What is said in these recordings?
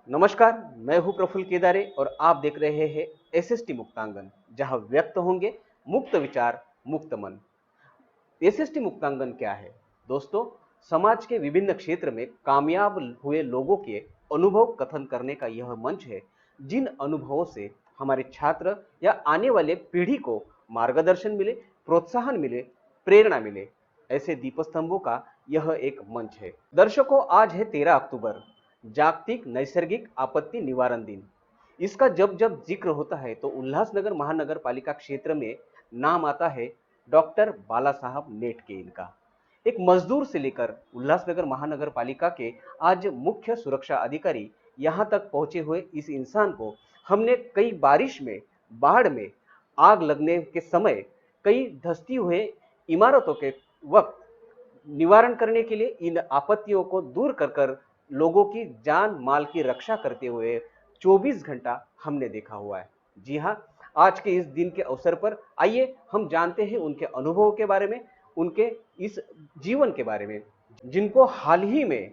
नमस्कार, मैं हूं प्रफुल्ल केदारे और आप देख रहे हैं एसएसटी मुक्तांगन, जहां व्यक्त होंगे मुक्त विचार, मुक्त मन। एसएसटी मुक्तांगन क्या है? दोस्तों, समाज के विभिन्न क्षेत्र में कामयाब हुए लोगों के अनुभव कथन करने का यह मंच है, जिन अनुभवों से हमारे छात्र या आने वाले पीढ़ी को मार्गदर्शन मिले, प्रोत्साहन मिले, प्रेरणा मिले। ऐसे दीपस्तंभों का यह एक मंच है। दर्शकों, आज है 13 अक्टूबर, जागतिक नैसर्गिक आपत्ति निवारण दिन। इसका जब जब जिक्र होता है तो उल्लासनगर महानगर पालिका क्षेत्र में नाम आता है डॉक्टर बाला साहब नेटके। इनका एक मजदूर से लेकर उल्लासनगर महानगर पालिका के आज मुख्य सुरक्षा अधिकारी यहां तक पहुंचे हुए इस इंसान को हमने कई बारिश में, बाढ़ में, आग लगने के समय, कई धंसती हुए इमारतों के वक्त निवारण करने के लिए, इन आपत्तियों को दूर कर कर लोगों की जान माल की रक्षा करते हुए 24 घंटा हमने देखा हुआ है। जी हाँ, आज के इस दिन के अवसर पर आइए हम जानते हैं उनके अनुभवों के बारे में, उनके इस जीवन के बारे में, जिनको हाल ही में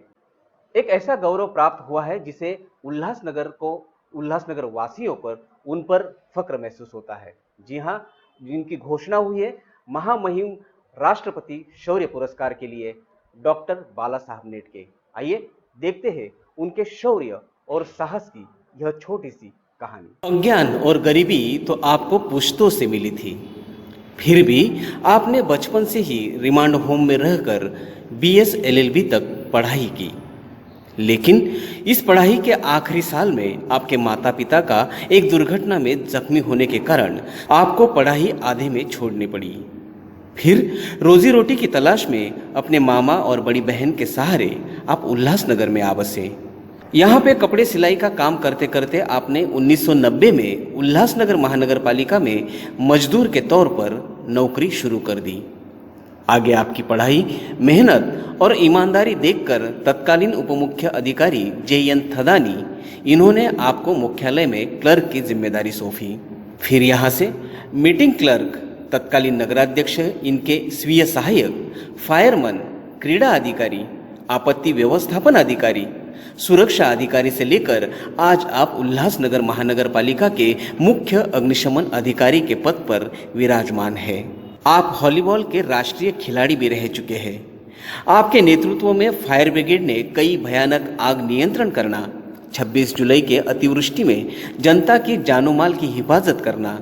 एक ऐसा गौरव प्राप्त हुआ है जिसे उल्लासनगर वासियों पर, उन पर फक्र महसूस होता है। जी हाँ, जिनकी घोषणा हुई है महामहिम राष्ट्रपति शौर्य पुरस्कार के लिए डॉक्टर बाला साहब नेटके। आइए देखते हैं उनके शौर्य और साहस की यह छोटी सी कहानी। अज्ञान और गरीबी तो आपको पुश्तों से मिली थी, फिर भी आपने बचपन से ही रिमांड होम में रहकर बीएस एलएलबी तक पढ़ाई की। लेकिन इस पढ़ाई के आखिरी साल में आपके माता पिता का एक दुर्घटना में जख्मी होने के कारण आपको पढ़ाई आधे में छोड़नी पड़ी। फिर रोजी रोटी की तलाश में अपने मामा और बड़ी बहन के सहारे आप उल्लासनगर में आ बसे। यहाँ पे कपड़े सिलाई का काम करते करते आपने 1990 में उल्लासनगर महानगर पालिका में मजदूर के तौर पर नौकरी शुरू कर दी। आगे आपकी पढ़ाई, मेहनत और ईमानदारी देखकर तत्कालीन उपमुख्य अधिकारी JN थदानी, इन्होंने आपको मुख्यालय में क्लर्क की जिम्मेदारी सौंपी। फिर यहाँ से मीटिंग क्लर्क, तत्कालीन नगराध्यक्ष, इनके स्वीय सहायक, फायरमैन, क्रीड़ा अधिकारी, आपत्ति व्यवस्थापन अधिकारी, सुरक्षा अधिकारी से लेकर आज आप उल्लासनगर महानगर पालिका के मुख्य अग्निशमन अधिकारी के पद पर विराजमान हैं। आप वॉलीबॉल के राष्ट्रीय खिलाड़ी भी रह चुके हैं। आपके नेतृत्व में फायर ब्रिगेड ने कई भयानक आग नियंत्रण करना, 26 जुलाई के अतिवृष्टि में जनता की जानो माल की हिफाजत करना,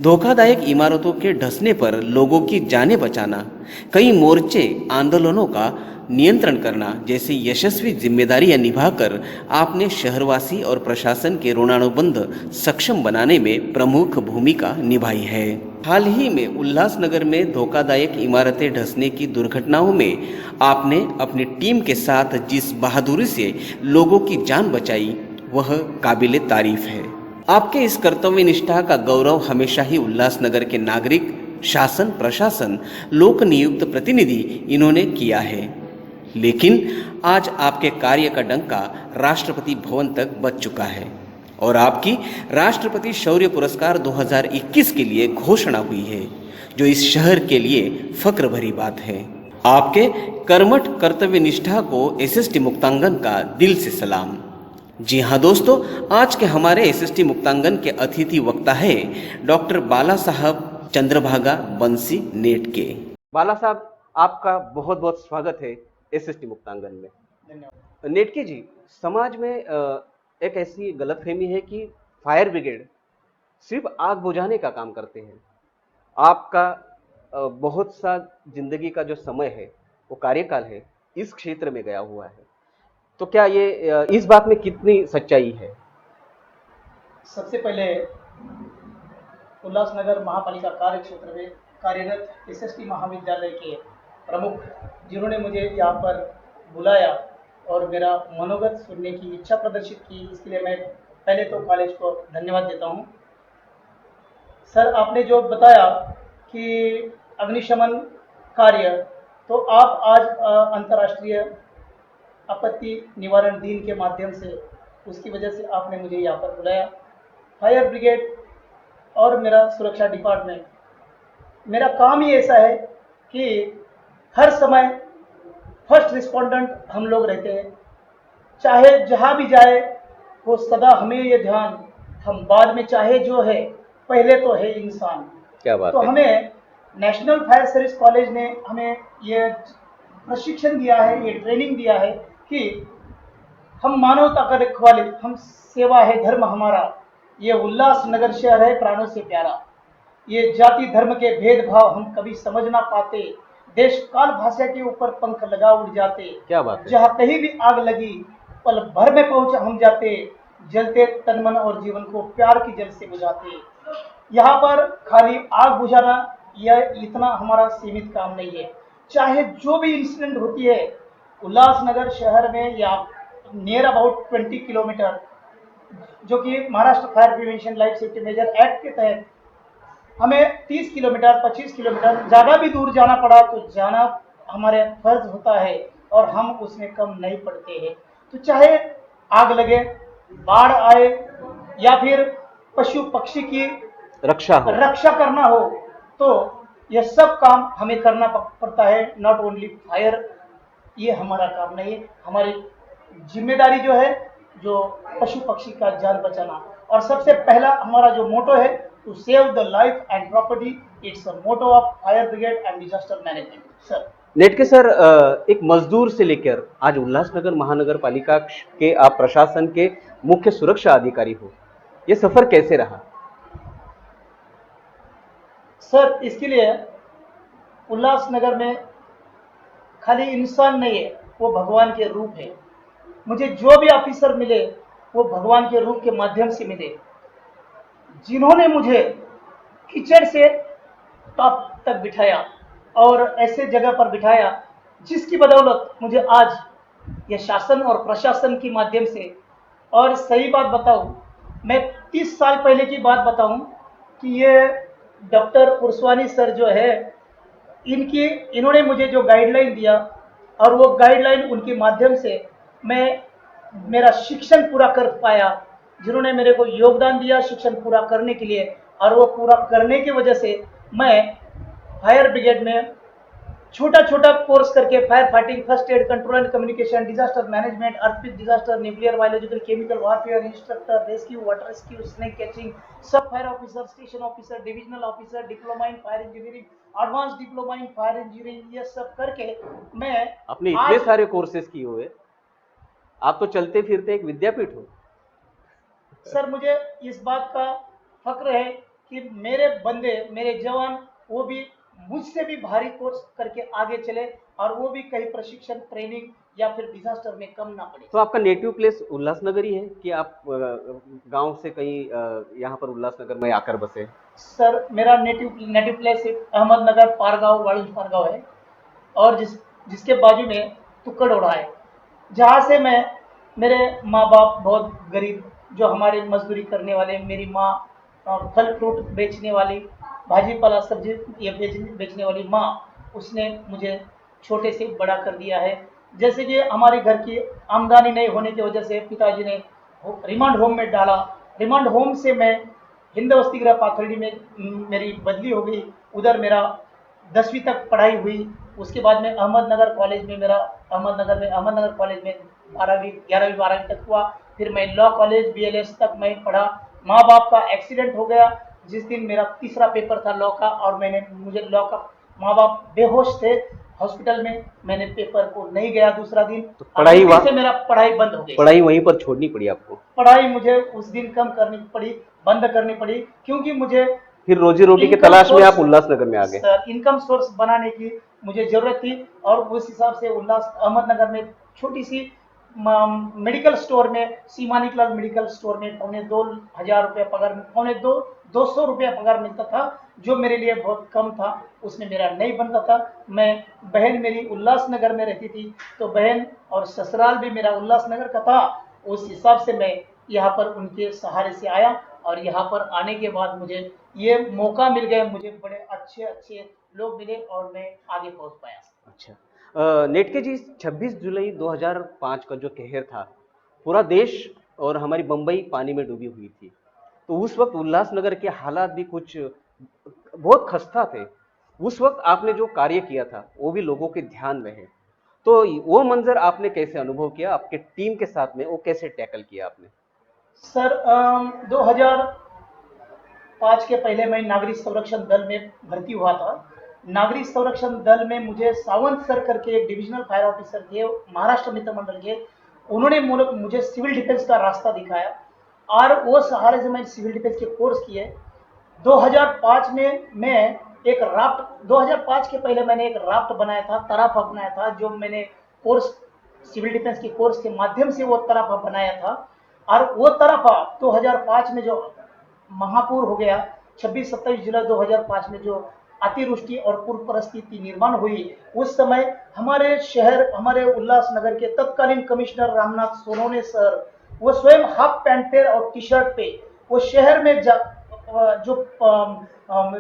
धोखादायक इमारतों के ढसने पर लोगों की जानें बचाना, कई मोर्चे आंदोलनों का नियंत्रण करना जैसी यशस्वी जिम्मेदारियां निभाकर आपने शहरवासी और प्रशासन के ऋणानुबंध सक्षम बनाने में प्रमुख भूमिका निभाई है। हाल ही में उल्लासनगर में धोखादायक इमारतें धंसने की दुर्घटनाओं में आपने अपनी टीम के साथ जिस बहादुरी से लोगों की जान बचाई, वह काबिले तारीफ है। आपके इस कर्तव्य निष्ठा का गौरव हमेशा ही उल्लासनगर के नागरिक, शासन, प्रशासन, लोक नियुक्त प्रतिनिधि इन्होंने किया है। लेकिन आज आपके कार्य का डंका राष्ट्रपति भवन तक बज चुका है और आपकी राष्ट्रपति शौर्य पुरस्कार 2021 के लिए घोषणा हुई है, जो इस शहर के लिए फक्र भरी बात है। आपके कर्मठ कर्तव्य निष्ठा को एसएसटी मुक्तांगन का दिल से सलाम। जी हाँ दोस्तों, आज के हमारे एसएसटी मुक्तांगन के अतिथि वक्ता है डॉक्टर बाला साहब चंद्रभागा बंसी नेटके। बाला साहब, आपका बहुत बहुत स्वागत है एसएसटी मुक्तांगन में। धन्यवाद। नेटके जी, समाज में एक ऐसी गलतफहमी है कि फायर ब्रिगेड सिर्फ आग बुझाने का काम करते हैं। आपका बहुत सा जिंदगी का जो समय है, वो कार्यकाल है, इस क्षेत्र में गया हुआ है। तो क्या ये इस बात में कितनी सच्चाई है? सबसे पहले उल्लासनगर महापालिका कार्य क्षेत्र में कार्यरत एसएसटी महाविद्यालय के प्रमुख, जिन्होंने मुझे यहाँ पर बुलाया और मेरा मनोगत सुनने की इच्छा प्रदर्शित की, इसके लिए मैं पहले तो कॉलेज को धन्यवाद देता हूँ। सर, आपने जो बताया कि अग्निशमन कार्य, तो आप आज अंतर्राष्ट्रीय आपत्ति निवारण दिन के माध्यम से, उसकी वजह से आपने मुझे यहाँ पर बुलाया। फायर ब्रिगेड और मेरा सुरक्षा डिपार्टमेंट, मेरा काम ही ऐसा है कि हर समय फर्स्ट रिस्पोंडेंट हम लोग रहते हैं, चाहे जहाँ भी जाए वो सदा हमें ये ध्यान, हम बाद में चाहे जो है, पहले तो है इंसान। क्या बात तो है। हमें नेशनल फायर सर्विस कॉलेज ने हमें ये प्रशिक्षण दिया है, ये ट्रेनिंग दिया है कि हम मानवता का रखवाले, हम सेवा है धर्म हमारा। ये उल्लासनगर शहर है प्राणों से प्यारा। ये जाति धर्म के भेदभाव हम कभी समझ ना पाते। देश काल भाषा के ऊपर पंख लगा उड़ जाते। क्या बात है। जहाँ कहीं भी आग लगी, पल भर में पहुंच हम जाते। जलते तन मन और जीवन को प्यार की जल से बुझाते। यहाँ पर खाली आग बुझाना यह इतना हमारा सीमित काम नहीं है। चाहे जो भी इंसिडेंट होती है उल्लासनगर शहर में या नियर अबाउट 20 किलोमीटर, जो कि Maharashtra fire prevention life safety major act के तहत हमें 30 किलोमीटर 25 किलोमीटर ज़्यादा भी दूर जाना पड़ा तो जाना हमारे फर्ज होता है, और हम उसमें कम नहीं पड़ते हैं। तो चाहे आग लगे, बाढ़ आए, या फिर पशु पक्षी की रक्षा हो। रक्षा करना हो, तो यह सब काम हमें करना पड़ता है। नॉट ओनली फायर, ये हमारा काम नहीं है। हमारी जिम्मेदारी जो है, जो पशु पक्षी का जान बचाना, और सबसे पहला हमारा जो मोटो है, to save the life and property. It's a motto of fire brigade and disaster management sir. नेटके सर, एक मजदूर से लेकर आज उल्लासनगर महानगर पालिका के आप प्रशासन के मुख्य सुरक्षा अधिकारी हो, ये सफर कैसे रहा? सर इसके लिए उल्लासनगर में खाली इंसान नहीं है, वो भगवान के रूप है। मुझे जो भी ऑफिसर मिले वो भगवान के रूप के माध्यम से मिले, जिन्होंने मुझे कीचड़ से टॉप तक बिठाया और ऐसे जगह पर बिठाया जिसकी बदौलत मुझे आज यह शासन और प्रशासन के माध्यम से, और सही बात बताऊं, मैं 30 साल पहले की बात बताऊं कि ये डॉक्टर पुरस्वानी सर जो है, इनकी इन्होंने मुझे जो गाइडलाइन दिया, और वो गाइडलाइन उनके माध्यम से मैं मेरा शिक्षण पूरा कर पाया। जिन्होंने मेरे को योगदान दिया शिक्षण पूरा करने के लिए, और वो पूरा करने की वजह से मैं फायर ब्रिगेड में छोटा छोटा कोर्स करके fire fighting, first aid, control and communication, disaster management, earthquake disaster, nuclear, biological, chemical warfare, instructor, rescue, water rescue, snake catching, sub fire officer, station officer, divisional officer, diploma in fire engineering, advance diploma in fire engineering, ये सब करके मैं आपने इतने आज, सारे courses किए हुए, आप तो चलते फिरते एक विद्यापीठ हो। सर मुझे इस बात का फक्र है कि मेरे बंदे, मेरे जवान, वो भी मुझसे भी भारी कोर्स करके आगे चले, और वो भी कहीं प्रशिक्षण, ट्रेनिंग या फिर डिजास्टर में कम ना पड़े। तो आपका नेटिव प्लेस उल्लासनगर ही है कि आप गांव से कहीं यहाँ पर उल्लासनगर में आकर बसे? सर मेरा native native place Ahmednagar Pargaon, वाड़ू Pargaon है, और जिसके बाजू में तुक्कड़ोड़ा है, जहाँ से मैं, मेरे माँ बाप बहुत गरीब, जो हमारे मजदूरी करने वाले, मेरी माँ फल फ्रूट बेचने वाली, भाजी पाला सब्जी ये बेचने वाली माँ, उसने मुझे छोटे से बड़ा कर दिया है। जैसे कि हमारे घर की आमदनी नहीं होने की वजह से पिताजी ने रिमांड होम में डाला। रिमांड होम से मैं हिंद वस्ती गृह पाथर्डी में मेरी बदली हो गई। उधर मेरा 10वीं तक पढ़ाई हुई। उसके बाद में अहमदनगर कॉलेज में मेरा, अहमदनगर कॉलेज में 12वीं 11वीं 12वीं तक हुआ। फिर मैं लॉ कॉलेज BLS तक मैं पढ़ा। माँ बाप का एक्सीडेंट हो गया जिस दिन मेरा तीसरा पेपर था लॉ का, और मुझे लॉ का, माँ बाप बेहोश थे हॉस्पिटल में, मैंने पेपर को नहीं गया दूसरा दिन, तो और पढ़ाई उस दिन से मेरा पढ़ाई बंद हो गई। पढ़ाई वहीं पर छोड़नी पड़ी आपको? पढ़ाई मुझे उस दिन कम करनी पड़ी, बंद करनी पड़ी, क्योंकि मुझे फिर रोजी रोटी की इनकम तलाश में आप सोर्स, उल्लासनगर में आ गए? सर इनकम सोर्स बनाने की मुझे जरूरत थी, और उस हिसाब से उल्लास अहमदनगर में छोटी सी मेडिकल स्टोर में, सीमानीलाल मेडिकल स्टोर में 2,500 रुपये पगार, 200 रुपये पगार मिलता था, जो मेरे लिए बहुत कम था, उसमें मेरा नहीं बनता था। मैं, बहन मेरी उल्लासनगर में रहती थी, तो बहन और ससुराल भी मेरा उल्लासनगर का था। उस हिसाब से मैं यहाँ पर उनके सहारे से आया, और यहाँ पर आने के बाद मुझे ये मौका मिल गया, मुझे बड़े अच्छे अच्छे लोग मिले, और मैं आगे पहुँच पाया। अच्छा, नेटके जी, 26 जुलाई 2005 का जो कहर था, पूरा देश और हमारी बम्बई पानी में डूबी हुई थी। तो उस वक्त उल्लासनगर के हालात भी कुछ बहुत खस्ता थे। उस वक्त आपने जो कार्य किया था वो भी लोगों के ध्यान में है। तो वो मंजर आपने कैसे अनुभव किया, आपके टीम के साथ में वो कैसे टैकल किया आपने? सर 2005 के पहले मैं नागरिक संरक्षण दल में भर्ती हुआ था। नागरिक संरक्षण दल में मुझे सावंत सर करके एक डिविजनल फायर ऑफिसर थे महाराष्ट्र मित्र मंडल के, उन्होंने मुझे सिविल डिफेंस का रास्ता दिखाया और वो सहारे से मैंने सिविल डिफेंस के कोर्स किए। 2005 में मैं एक राफ्ट 2005 के पहले मैंने एक राफ्ट बनाया था, तराफा बनाया था, जो मैंने कोर्स सिविल डिफेंस के कोर्स के माध्यम से वो तराफा बनाया था। और वो तराफा 2005 में जो महापूर हो गया, 26-27 जुलाई 2005 में जो अतिवृष्टि और पूर्व परिस्थिति निर्माण हुई, उस समय हमारे शहर, हमारे उल्लासनगर के तत्कालीन कमिश्नर रामनाथ सोनोने सर, वो स्वयं हाफ पैंट पे और टी शर्ट पे वो शहर में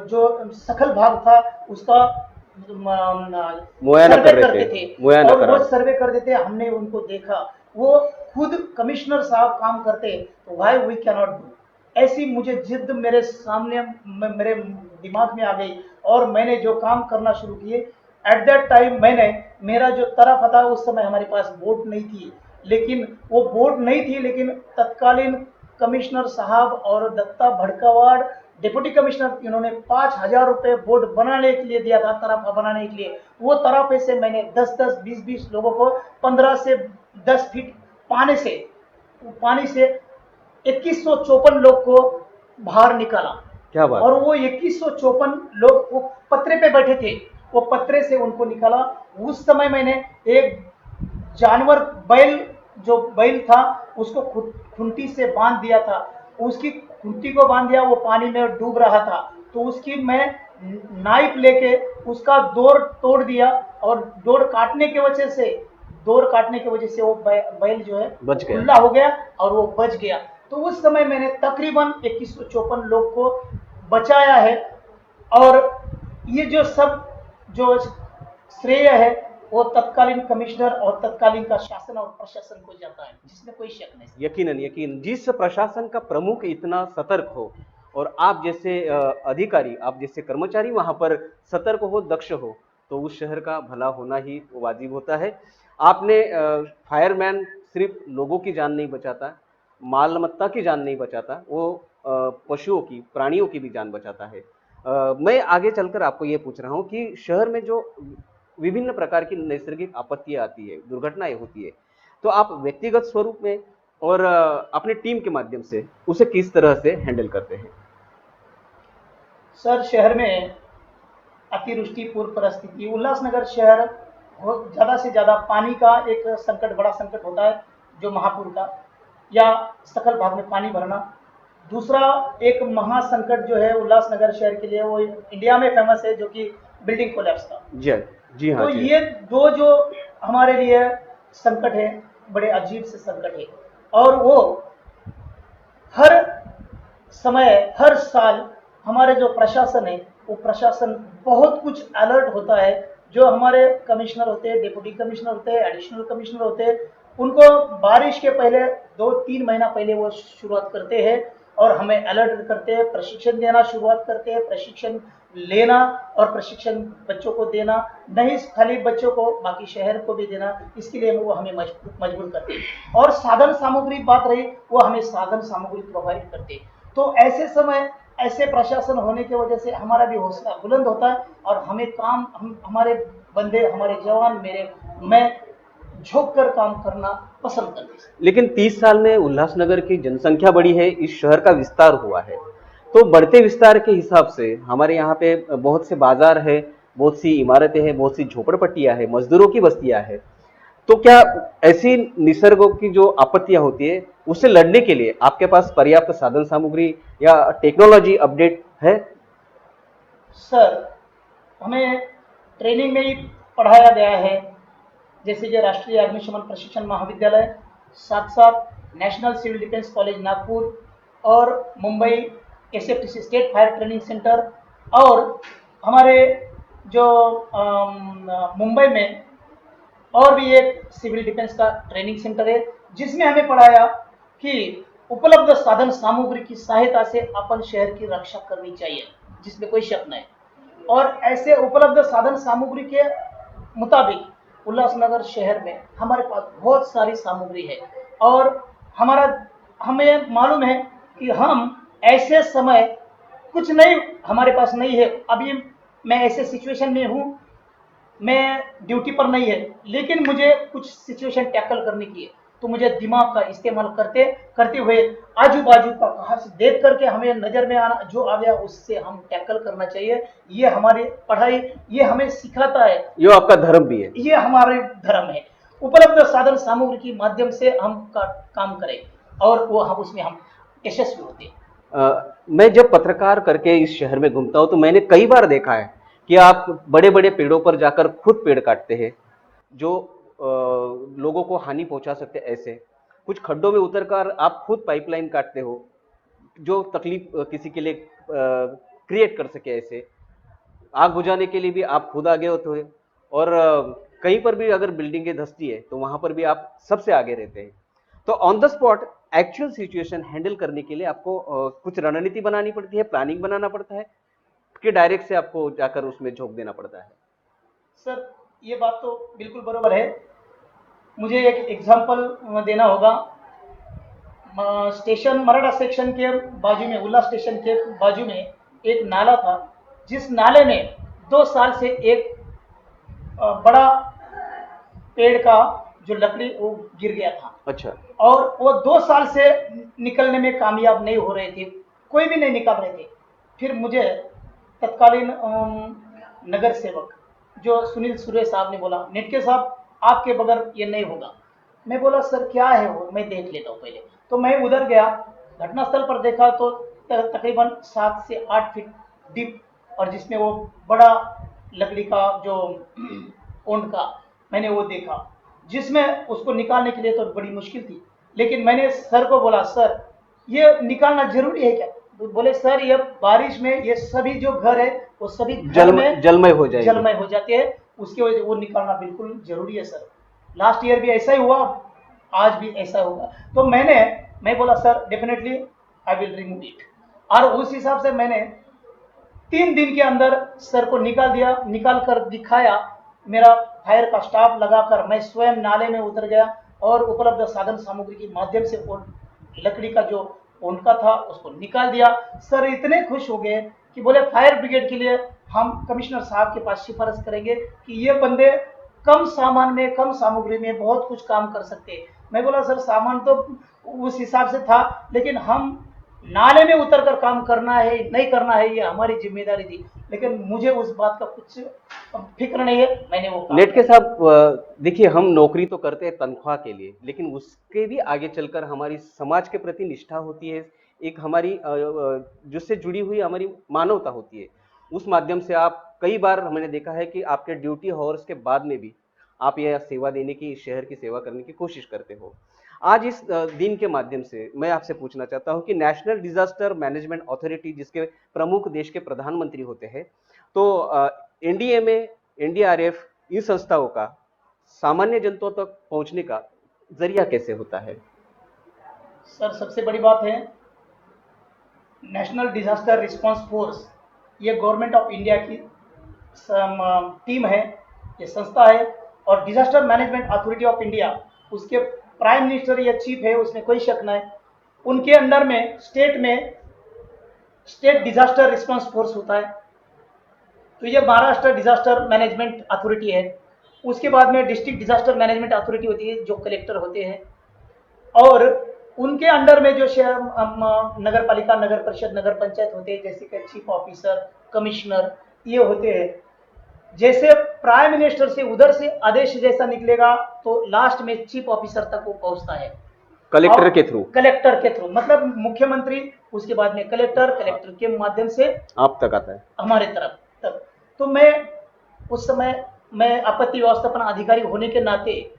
जो सखल भाग था उसका मुआयना सर्वे कर रहे करते थे, थे मुआयना और करा वो रहे थे। सर्वे करते थे। हमने उनको देखा, वो खुद कमिश्नर साहब काम करते, तो why we can not do. ऐसी मुझे जिद मेरे सामने मेरे दिमाग में आ गई और मैंने जो काम करना शुरू किए। एट दैट टाइम मैंने मेरा जो तरफ था, उस समय हमारे पास बोट नहीं थी, लेकिन वो बोट नहीं थी, लेकिन तत्कालीन कमिश्नर साहब और दत्ता भड़कावाड़ डिप्टी कमिश्नर, इन्होंने 5,000 रुपये बोट बनाने के लिए दिया था, तराफा बनाने के लिए। वो तराफे से मैंने 10-10, 20-20 लोगों को 15 से 10 फीट पानी से 2154 लोग को बाहर निकाला। क्या बात और है। वो 2154 लोग वो पत्रे पे बैठे थे, वो पत्रे से उनको निकाला। उस समय मैंने एक जानवर जो बैल था उसको खुंटी से बांध दिया था, उसकी खुंटी को बांध दिया, वो पानी में डूब रहा था, तो उसकी मैं नाइफ लेके उसका डोर तोड़ दिया और डोर काटने की वजह से वो बैल जो है बच गया। खुला हो गया और वो बच गया। तो उस समय मैंने तकरीबन 2154 लोग को बचाया है। और ये जो श्रेय है वो तत्कालीन कमिश्नर और तत्कालीन का शासन और प्रशासन को जाता है, जिसमें कोई शक नहीं। यकीन जिस प्रशासन का प्रमुख इतना सतर्क हो और आप जैसे अधिकारी, आप जैसे कर्मचारी वहां पर सतर्क हो, दक्ष हो, तो उस शहर का भला होना ही वाजिब होता है। आपने फायरमैन सिर्फ लोगों की जान नहीं बचाता, माल मत्ता की जान नहीं बचाता, वो पशुओं की, प्राणियों की भी जान बचाता है। मैं आगे चलकर आपको ये पूछ रहा हूँ कि शहर में जो विभिन्न प्रकार की नैसर्गिक आपत्तियां आती है, दुर्घटनाएं होती है, तो आप व्यक्तिगत स्वरूप में और अपने टीम के माध्यम से उसे किस तरह से हैंडल करते हैं? सर, शहर में अतिवृष्टि पूर्व परिस्थिति, उल्लासनगर शहर बहुत ज़्यादा से ज़्यादा पानी का एक संकट, बड़ा संकट होता है, जो महापुर का या सकल भाग में पानी भरना। दूसरा एक महासंकट जो है उल्लासनगर शहर के लिए, वो इंडिया में फेमस है, जो कि बिल्डिंग कोलैप्स का। जी जी हाँ तो जी। ये दो जो हमारे लिए संकट है, बड़े अजीब से संकट है, और वो हर समय, हर साल हमारे जो प्रशासन है, वो प्रशासन बहुत कुछ अलर्ट होता है। जो हमारे कमिश्नर होते हैं, डिप्टी कमिश्नर होते हैं, एडिशनल कमिश्नर होते हैं, उनको बारिश के पहले 2-3 महीना पहले वो शुरुआत करते हैं और हमें अलर्ट करते हैं, प्रशिक्षण देना शुरुआत करते हैं, प्रशिक्षण लेना और प्रशिक्षण बच्चों को देना, नहीं खाली बच्चों को, बाकी शहर को भी देना, इसके लिए वो हमें मजबूर करते हैं। और साधन सामग्री बात रही, वो हमें साधन सामग्री प्रोवाइड करते हैं। तो ऐसे समय, ऐसे प्रशासन होने की वजह से हमारा भी हौसला बुलंद होता है और हमें हमारे बंदे, हमारे जवान, मैं झुक कर काम करना पसंद करते हैं। लेकिन 30 साल में उल्लासनगर की जनसंख्या बढ़ी है, इस शहर का विस्तार हुआ है, तो बढ़ते विस्तार के हिसाब से हमारे यहाँ पे बहुत से बाजार है, बहुत सी इमारतें हैं, बहुत सी झोपड़पट्टियां हैं, मजदूरों की बस्तियां हैं। तो क्या ऐसी निसर्गों की जो आपत्तियां होती है उससे लड़ने के लिए आपके पास पर्याप्त साधन सामग्री या टेक्नोलॉजी अपडेट है? सर, हमें ट्रेनिंग में ही पढ़ाया गया है, जैसे कि राष्ट्रीय अग्निशमन प्रशिक्षण महाविद्यालय, साथ साथ national civil defence college Nagpur और Mumbai SFTC state fire training centre, और हमारे जो मुंबई में और भी एक सिविल डिफेंस का ट्रेनिंग सेंटर है, जिसमें हमें पढ़ाया कि उपलब्ध साधन सामग्री की सहायता से अपन शहर की रक्षा करनी चाहिए, जिसमें कोई शक नहीं। और ऐसे उपलब्ध साधन सामग्री के मुताबिक उल्लासनगर शहर में हमारे पास बहुत सारी सामग्री है और हमारा हमें मालूम है कि हम ऐसे समय कुछ नहीं हमारे पास नहीं है, अभी मैं ऐसे सिचुएशन में हूँ, मैं ड्यूटी पर नहीं है, लेकिन मुझे कुछ सिचुएशन टैकल करने की है, तो मुझे दिमाग का इस्तेमाल करते करते हुए आजू बाजू का कहाँ से देख करके हमें नज़र में आना जो आ गया उससे हम टैकल करना चाहिए। ये हमारी पढ़ाई ये हमें सिखाता है, ये आपका धर्म भी है। ये हमारे धर्म है। उपलब्ध साधन सामग्री के माध्यम से हम काम करें और वो हम उसमें हम यशस्वी होते हैं। मैं जब पत्रकार करके इस शहर में घूमता हूं तो मैंने कई बार देखा है कि आप बड़े बड़े पेड़ों पर जाकर खुद पेड़ काटते हैं जो लोगों को हानि पहुंचा सकते हैं। ऐसे कुछ खड्डों में उतरकर आप खुद पाइपलाइन काटते हो जो तकलीफ किसी के लिए क्रिएट कर सके। ऐसे आग बुझाने के लिए भी आप खुद आगे होते हो और कहीं पर भी अगर बिल्डिंगें धंसती है तो वहां पर भी आप सबसे आगे रहते हैं। तो on the spot actual situation handle करने के लिए आपको कुछ रणनीति बनानी पड़ती है, प्लानिंग बनाना पड़ता है कि डायरेक्ट से आपको जाकर उसमें झोंक देना पड़ता है। सर ये बात तो बिल्कुल बराबर है। मुझे एक एग्जांपल देना होगा। स्टेशन मराठा सेक्शन के बाजू में उल्ला स्टेशन के बाजू में एक नाला था, जिस नाले में 2 साल से एक बड़ा पेड़ का जो लकड़ी वो गिर गया था। अच्छा। और वो 2 साल से निकलने में कामयाब नहीं हो रहे थे, कोई भी नहीं निकाल रहे थे। फिर मुझे तत्कालीन नगर सेवक जो सुनील सुरे साहब ने बोला, नेटके साहब आपके बगैर ये नहीं होगा। मैं बोला सर क्या है वो, मैं देख लेता हूँ पहले। तो मैं उधर गया, घटनास्थल पर देखा तो तकरीबन 7 से 8 फीट डीप, और जिसमें वो बड़ा लकड़ी का जो ओंड का मैंने वो देखा, जिसमें उसको निकालने के लिए तो बड़ी मुश्किल थी। लेकिन मैंने सर को बोला सर ये निकालना जरूरी है क्या? तो बोले सर ये बारिश में ये सभी जो घर है वो सभी घर में जलमय हो जाएंगे। जलमय हो जाते हैं, उसकी वजह से वो निकालना बिल्कुल जरूरी है सर। लास्ट ईयर भी ऐसा ही हुआ, आज भी ऐसा होगा। तो मैं बोला sir definitely I will remove it, और उस हिसाब से मैंने 3 दिन के अंदर सर को निकाल दिया, निकाल कर दिखाया। मेरा फायर का स्टाफ लगाकर मैं स्वयं नाले में उतर गया और उपलब्ध साधन सामग्री के माध्यम से वो लकड़ी का जो उनका था उसको निकाल दिया। सर इतने खुश हो गए कि बोले फायर ब्रिगेड के लिए हम कमिश्नर साहब के पास सिफारिश करेंगे कि ये बंदे कम सामान में कम सामग्री में बहुत कुछ काम कर सकते हैं। मैं बोला सर सामान तो उस हिसाब से था, लेकिन हम नाले में उतर कर काम करना है नहीं करना है ये हमारी जिम्मेदारी थी, लेकिन मुझे उस बात का कुछ फिक्र नहीं है, मैंने वो काम नेटके साहब देखिए हम नौकरी तो करते हैं तनख्वाह के लिए, लेकिन उसके भी आगे चलकर हमारी समाज के प्रति निष्ठा होती है, एक हमारी जिससे जुड़ी हुई हमारी मानवता होती है। उस माध्यम से आप कई बार मैंने देखा है कि आपके ड्यूटी हॉर्स के बाद में भी आप यह सेवा देने की, शहर की सेवा करने की कोशिश करते हो। आज इस दिन के माध्यम से मैं आपसे पूछना चाहता हूं कि नेशनल डिजास्टर मैनेजमेंट अथॉरिटी जिसके प्रमुख देश के प्रधानमंत्री होते हैं, तो एनडीए में एनडीआरएफ इन संस्थाओं का सामान्य जनता तक पहुंचने का जरिया कैसे होता है? सर सबसे बड़ी बात है नेशनल डिजास्टर रिस्पांस फोर्स, ये गवर्नमेंट ऑफ इंडिया की टीम है, ये संस्था है। और disaster management authority of India उसके प्राइम मिनिस्टर या चीफ है, उसमें कोई शक नहीं। उनके अंडर में स्टेट डिजास्टर रिस्पांस फोर्स होता है। तो ये महाराष्ट्र डिजास्टर मैनेजमेंट अथॉरिटी है। उसके बाद में डिस्ट्रिक्ट डिजास्टर मैनेजमेंट अथॉरिटी होती है जो कलेक्टर होते हैं, और उनके अंडर में जो नगर पालिका, नगर परिषद, नगर पंचायत होते हैं, जैसे कि चीफ ऑफिसर, कमिश्नर, ये होते हैं। जैसे प्राइम मिनिस्टर से उधर से आदेश जैसा निकलेगा तो लास्ट में चीफ ऑफिसर तक वो पहुंचता है, कलेक्टर के थ्रू। कलेक्टर के थ्रू मतलब मुख्यमंत्री, उसके बाद में कलेक्टर, कलेक्टर के माध्यम से आप तक आता है हमारे तरफ तक। तो मैं उस समय मैं आपत्ति व्यवस्थापन अधिकारी होने के नाते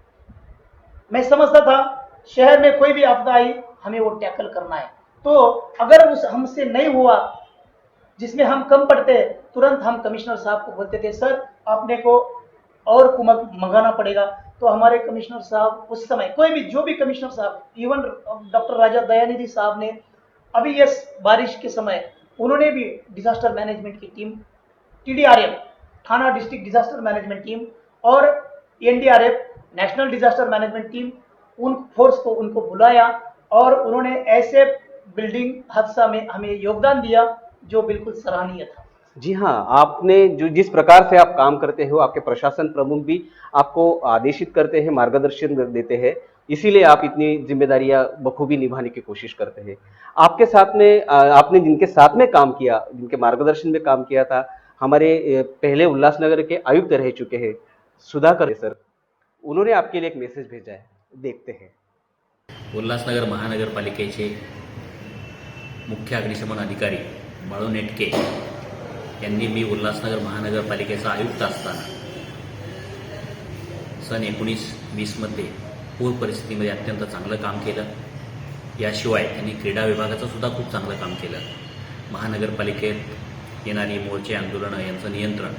मैं समझता था शहर में कोई भी आपदा आई हमें वो टैकल करना है। तो अगर उस हमसे नहीं हुआ जिसमें हम कम पड़ते, तुरंत हम कमिश्नर साहब को बोलते थे सर आपने को और कुमक मंगाना पड़ेगा। तो हमारे कमिश्नर साहब उस समय कोई भी जो भी कमिश्नर साहब, इवन डॉक्टर राजा दयानिधि साहब ने अभी ये बारिश के समय उन्होंने भी डिजास्टर मैनेजमेंट की टीम, टीडीआरएफ थाना डिस्ट्रिक्ट डिजास्टर मैनेजमेंट टीम और NDRF national disaster management team, उन फोर्स को उनको बुलाया और उन्होंने ऐसे बिल्डिंग हादसा में हमें योगदान दिया जो बिल्कुल सराहनीय था। जी हाँ, आपने जो जिस प्रकार से आप काम करते हो, आपके प्रशासन प्रमुख भी आपको आदेशित करते हैं, मार्गदर्शन देते हैं, इसीलिए आप इतनी जिम्मेदारियां बखूबी निभाने की कोशिश करते हैं। आपके साथ में आपने जिनके साथ में काम किया, जिनके मार्गदर्शन में काम किया था, हमारे पहले उल्लासनगर के आयुक्त रह चुके हैं सुधाकर सर, उन्होंने आपके लिए एक मैसेज भेजा है, देखते हैं। उल्हासनगर महानगरपालिकेचे मुख्य अग्निशमन अधिकारी बाळू नेटके यांनी मी उल्हासनगर महानगरपालिकेचा आयुक्त असताना सन 1920मध्ये पूर परिस्थितीमध्ये अत्यंत चांगलं काम केलं. याशिवाय त्यांनी क्रीडा विभागाचं सुद्धा खूप चांगलं काम केलं. महानगरपालिकेत येणारी मोर्चे आंदोलनं यांचं नियंत्रण,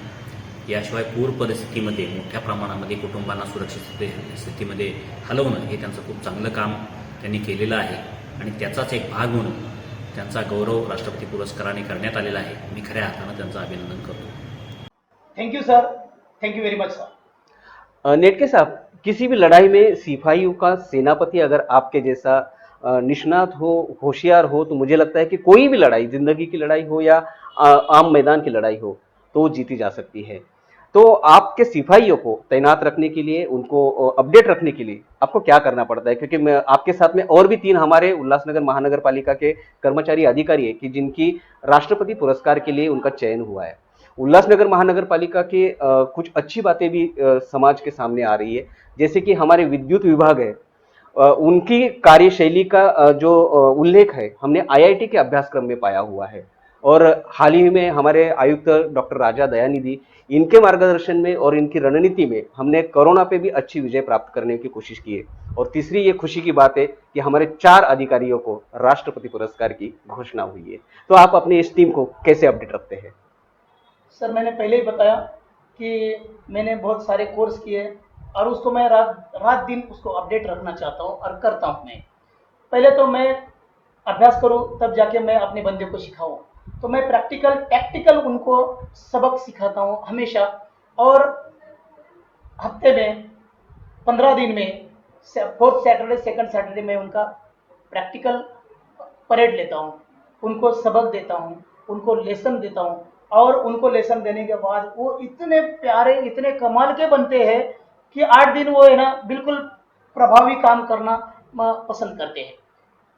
याशिवाय पूर परिस्थितीमध्ये मोठ्या प्रमाणामध्ये कुटुंबांना सुरक्षित स्थितीमध्ये हलवणं हे त्यांचं खूप चांगलं काम त्यांनी केलेलं आहे आणि त्याचाच एक भाग म्हणून त्यांचा गौरव राष्ट्रपती पुरस्काराने करण्यात आलेला आहे. मी खऱ्या हातानं त्यांचं अभिनंदन करतो. Thank you sir, thank you very much sir. नेटके साहब, किसी भी लड़ाई में सिपाहियों का सेनापति अगर आपके जैसा निष्णात हो, होशियार हो, तो मुझे लगता है कि कोई भी लड़ाई, जिंदगी की लड़ाई हो या आम मैदान की लड़ाई हो, तो वो जीती जा सकती है। तो आपके सिपाहियों को तैनात रखने के लिए, उनको अपडेट रखने के लिए आपको क्या करना पड़ता है? क्योंकि मैं आपके साथ में और भी 3 हमारे उल्लासनगर महानगर पालिका के कर्मचारी अधिकारी है कि जिनकी राष्ट्रपति पुरस्कार के लिए उनका चयन हुआ है। उल्लासनगर महानगर पालिका के कुछ अच्छी बातें भी समाज के सामने आ रही है, जैसे कि हमारे विद्युत विभाग है, उनकी कार्यशैली का जो उल्लेख है हमने आईआईटी के अभ्यासक्रम में पाया हुआ है। और हाल ही में हमारे आयुक्त डॉक्टर राजा दयानिधि, इनके मार्गदर्शन में और इनकी रणनीति में हमने कोरोना पे भी अच्छी विजय प्राप्त करने की कोशिश की है। और तीसरी ये खुशी की बात है कि हमारे 4 अधिकारियों को राष्ट्रपति पुरस्कार की घोषणा हुई है। तो आप अपनी इस टीम को कैसे अपडेट रखते हैं? सर, मैंने पहले ही बताया कि मैंने बहुत सारे कोर्स किए और उसको मैं रात दिन उसको अपडेट रखना चाहता हूँ और करता हूँ। मैं पहले तो मैं अभ्यास करूँ, तब जाके मैं अपने बंदे को सिखाऊँ। तो मैं प्रैक्टिकल टैक्टिकल उनको सबक सिखाता हूँ हमेशा। और हफ्ते में 15 दिन में 4th सैटरडे 2nd सैटरडे में उनका प्रैक्टिकल परेड लेता हूँ, उनको सबक देता हूँ, उनको लेसन देता हूँ। और उनको लेसन देने के बाद वो इतने प्यारे, इतने कमाल के बनते हैं कि 8 दिन वो है ना बिल्कुल प्रभावी काम करना पसंद करते हैं।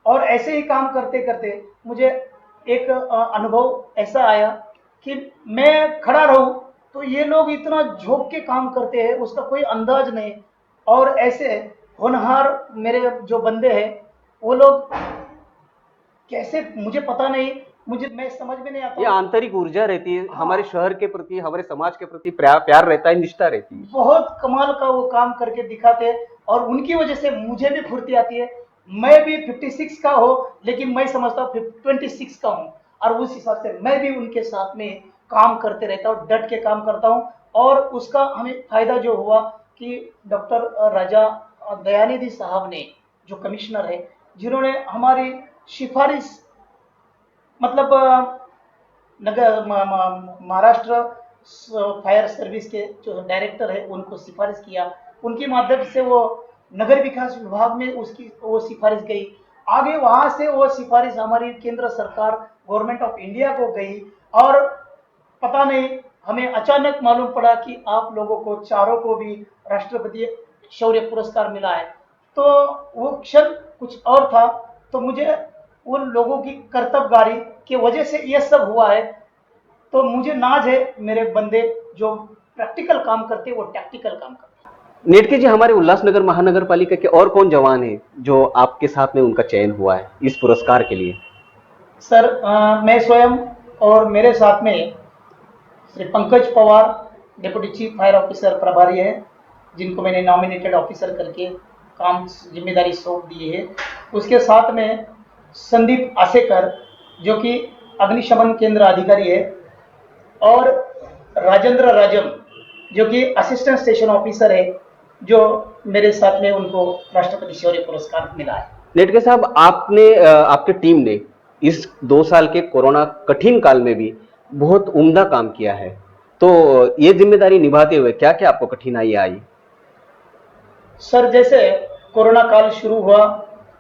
और ऐसे ही काम करते करते मुझे एक अनुभव ऐसा आया कि मैं खड़ा रहूं तो ये लोग इतना झोंक के काम करते हैं, उसका कोई अंदाज नहीं। और ऐसे होनहार मेरे जो बंदे हैं वो लोग कैसे, मुझे पता नहीं, मैं समझ में नहीं आता। ये आंतरिक ऊर्जा रहती है, हमारे शहर के प्रति, हमारे समाज के प्रति प्यार रहता है, निष्ठा रहती है। बहुत कमाल का वो काम करके दिखाते हैं और उनकी वजह से मुझे भी फुर्ती आती है। मैं भी 56 का हो लेकिन मैं समझता हूँ 26 का हूँ और उस हिसाब से मैं भी उनके साथ में काम करते रहता हूँ, डट के काम करता हूँ। और उसका हमें फायदा जो हुआ कि डॉक्टर राजा दयानिधि साहब ने, जो कमिश्नर है, जिन्होंने हमारी सिफारिश मतलब नगर महाराष्ट्र फायर सर्विस के जो डायरेक्टर है उनको सिफारिश किया, उनके माध्यम से वो नगर विकास विभाग में उसकी वो सिफारिश गई। आगे वहां से वो सिफारिश हमारी केंद्र सरकार गवर्नमेंट ऑफ इंडिया को गई। और पता नहीं, हमें अचानक मालूम पड़ा कि आप लोगों को चारों को भी राष्ट्रपति शौर्य पुरस्कार मिला है। तो वो क्षण कुछ और था। तो मुझे उन लोगों की कर्तव्यगारी की वजह से ये सब हुआ है। तो मुझे नाज है मेरे बंदे जो प्रैक्टिकल काम करते वो टैक्टिकल काम करते। नेटके जी, हमारे उल्लासनगर महानगर पालिका के और कौन जवान हैं जो आपके साथ में उनका चयन हुआ है इस पुरस्कार के लिए? सर, मैं स्वयं और मेरे साथ में Shri Pankaj Pawar, deputy chief fire officer प्रभारी है, जिनको मैंने नॉमिनेटेड ऑफिसर करके काम जिम्मेदारी सौंप दी है। उसके साथ में संदीप आसेकर जो कि अग्निशमन केंद्र अधिकारी है, और राजेंद्र राजम जो कि असिस्टेंट स्टेशन ऑफिसर है, जो मेरे साथ में उनको राष्ट्रपति शौर्य पुरस्कार मिला है। नेटके साहब, आपके टीम ने इस 2 साल के कोरोना कठिन काल में भी बहुत उम्दा काम किया है। तो ये जिम्मेदारी निभाते हुए क्या क्या आपको कठिनाई आई? सर, जैसे कोरोना काल शुरू हुआ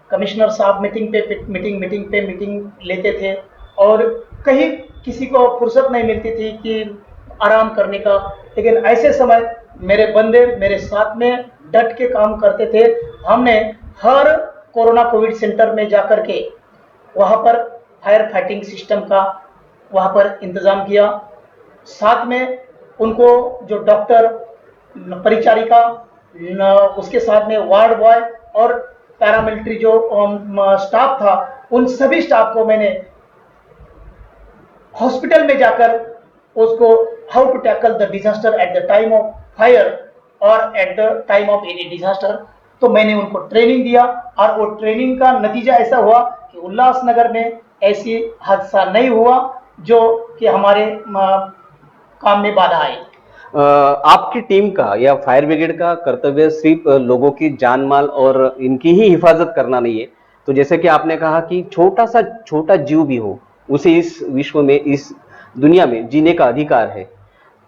कमिश्नर साहब मीटिंग लेते थे और कहीं किसी को फुर्सत नहीं मिलती थी कि आराम करने का। लेकिन ऐसे समय मेरे बंदे मेरे साथ में डट के काम करते थे। हमने हर कोरोना कोविड सेंटर में जाकर के वहाँ पर फायर फाइटिंग सिस्टम का वहाँ पर इंतज़ाम किया। साथ में उनको जो डॉक्टर, परिचारिका, उसके साथ में वार्ड बॉय और पैरामिलिट्री जो स्टाफ था, उन सभी स्टाफ को मैंने हॉस्पिटल में जाकर उसको how to tackle the disaster at the time of fire और at the time of any disaster, तो मैंने उनको ट्रेनिंग दिया। और वो ट्रेनिंग का नतीजा ऐसा हुआ कि उल्लासनगर में ऐसी हादसा नहीं हुआ जो कि हमारे काम में बाधा आई। आपकी टीम का या फायर ब्रिगेड का कर्तव्य सिर्फ लोगों की जान माल और इनकी ही हिफाजत करना नहीं है। तो जैसे कि आपने कहा कि छोटा जीव भी हो, उसे इस विश्व में, इस दुनिया में जीने का अधिकार है।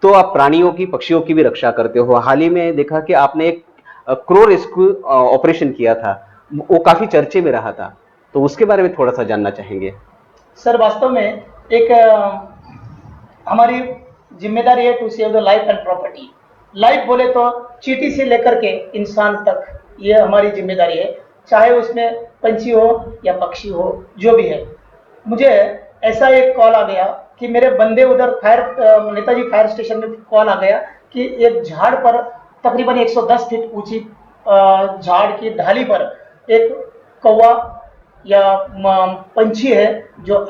तो आप प्राणियों की, पक्षियों की भी रक्षा करते हो। हाल ही में देखा कि आपने एक क्रो रेस्क्यू ऑपरेशन किया था, वो काफी चर्चे में रहा था, तो उसके बारे में थोड़ा सा जानना चाहेंगे। सर, वास्तव में एक हमारी जिम्मेदारी है to save the life and property. Life बोले तो चींटी से लेकर के इंसान तक ये हमारी जिम्मेदारी है, चाहे उसमें पंछी हो या पक्षी हो, जो भी है। मुझे ऐसा एक कॉल आ गया कि मेरे बंदे उधर नेताजी फायर स्टेशन में कॉल आ गया कि एक झाड़ पर, तकरीबन 110 फीट ऊंची झाड़ की ढाली पर एक कौवा या पंछी है जो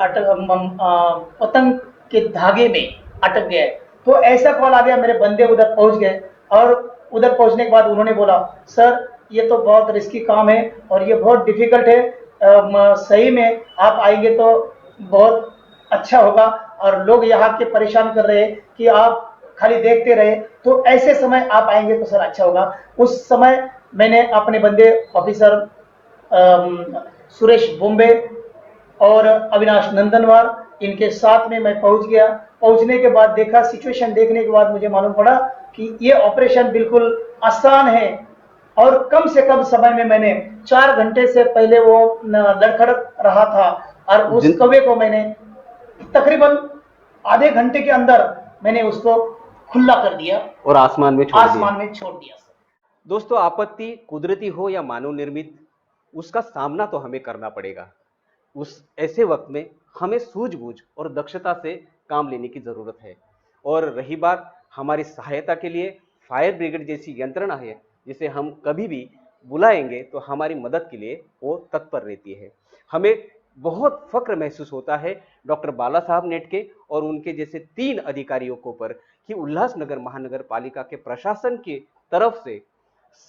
पतंग के धागे में अटक गया है। तो ऐसा कॉल आ गया, मेरे बंदे उधर पहुंच गए और उधर पहुंचने के बाद उन्होंने बोला, सर ये तो बहुत रिस्की काम है और ये बहुत डिफिकल्ट है, सही में आप आएंगे तो बहुत अच्छा होगा और लोग यहाँ के परेशान कर रहे हैं कि आप खाली देखते रहे, तो ऐसे समय आप आएंगे तो सर अच्छा होगा। उस समय मैंने अपने बंदे ऑफिसर सुरेश बोम्बे और अविनाश नंदनवार, इनके साथ में मैं पहुंच गया। पहुंचने के बाद देखा, सिचुएशन देखने के बाद मुझे मालूम पड़ा कि ये ऑपरेशन बिल्कुल आसान है और कम से कम समय में मैंने 4 घंटे से पहले वो लड़खड़क रहा था और उस कौवे को मैंने तकरीबन आधे घंटे के अंदर मैंने उसको खुला कर दिया और आसमान में छोड़ दिया। दोस्तों, आपत्ति कुदरती हो या मानव निर्मित, उसका सामना तो हमें करना पड़ेगा। उस ऐसे वक्त में हमें सूझबूझ और दक्षता से काम लेने की जरूरत है। और रही बात हमारी सहायता के लिए, फायर ब्रिगेड जैसी यंत्रणा है जिसे हम कभी भी बुलाएंगे तो हमारी मदद के लिए वो तत्पर रहती है। हमें बहुत फक्र महसूस होता है डॉक्टर बाला साहब नेटके और उनके जैसे 3 अधिकारियों को पर कि उल्लासनगर महानगर पालिका के प्रशासन की तरफ से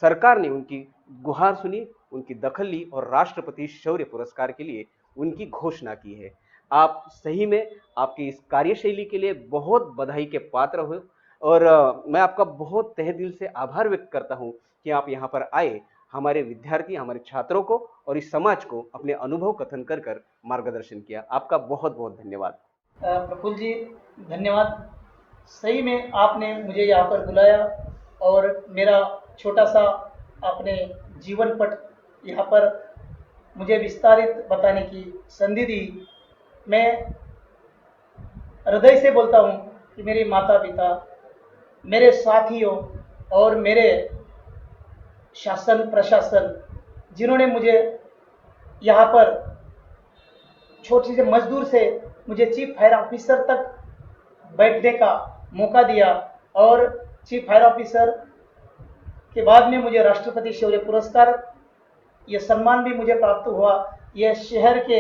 सरकार ने उनकी गुहार सुनी, उनकी दखल ली और राष्ट्रपति शौर्य पुरस्कार के लिए उनकी घोषणा की है। आप सही में आपकी इस कार्यशैली के लिए बहुत बधाई के पात्र हो और मैं आपका बहुत तहे दिल से आभार व्यक्त करता हूं कि आप यहाँ पर आए, हमारे विद्यार्थी, हमारे छात्रों को और इस समाज को अपने अनुभव कथन कर कर मार्गदर्शन किया। आपका बहुत बहुत धन्यवाद। प्रफुल्ल जी, धन्यवाद। सही में आपने मुझे यहाँ पर बुलाया और मेरा छोटा सा अपने जीवन पट यहाँ पर मुझे विस्तारित बताने की संधि दी। मैं हृदय से बोलता हूँ कि मेरे माता पिता, मेरे साथियों और मेरे शासन प्रशासन, जिन्होंने मुझे यहाँ पर छोटे से मजदूर से मुझे चीफ फायर ऑफिसर तक बैठने का मौका दिया और चीफ फायर ऑफिसर के बाद में मुझे राष्ट्रपति शौर्य पुरस्कार, ये सम्मान भी मुझे प्राप्त हुआ। यह शहर के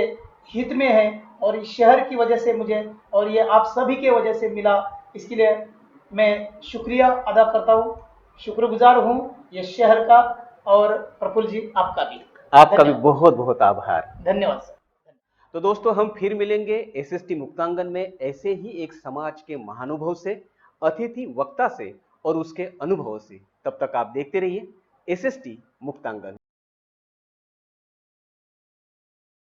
हित में है और इस शहर की वजह से मुझे, और ये आप सभी के वजह से मिला, इसके लिए मैं शुक्रिया अदा करता हूँ, शुक्रगुजार हूँ ये शहर का। और प्रफुल्ल जी, आपका भी बहुत बहुत आभार। धन्यवाद सर। तो दोस्तों, हम फिर मिलेंगे एसएसटी मुक्तांगन में ऐसे ही एक समाज के महानुभव से, अतिथि वक्ता से और उसके अनुभव से। तब तक आप देखते रहिए एसएसटी मुक्तांगन।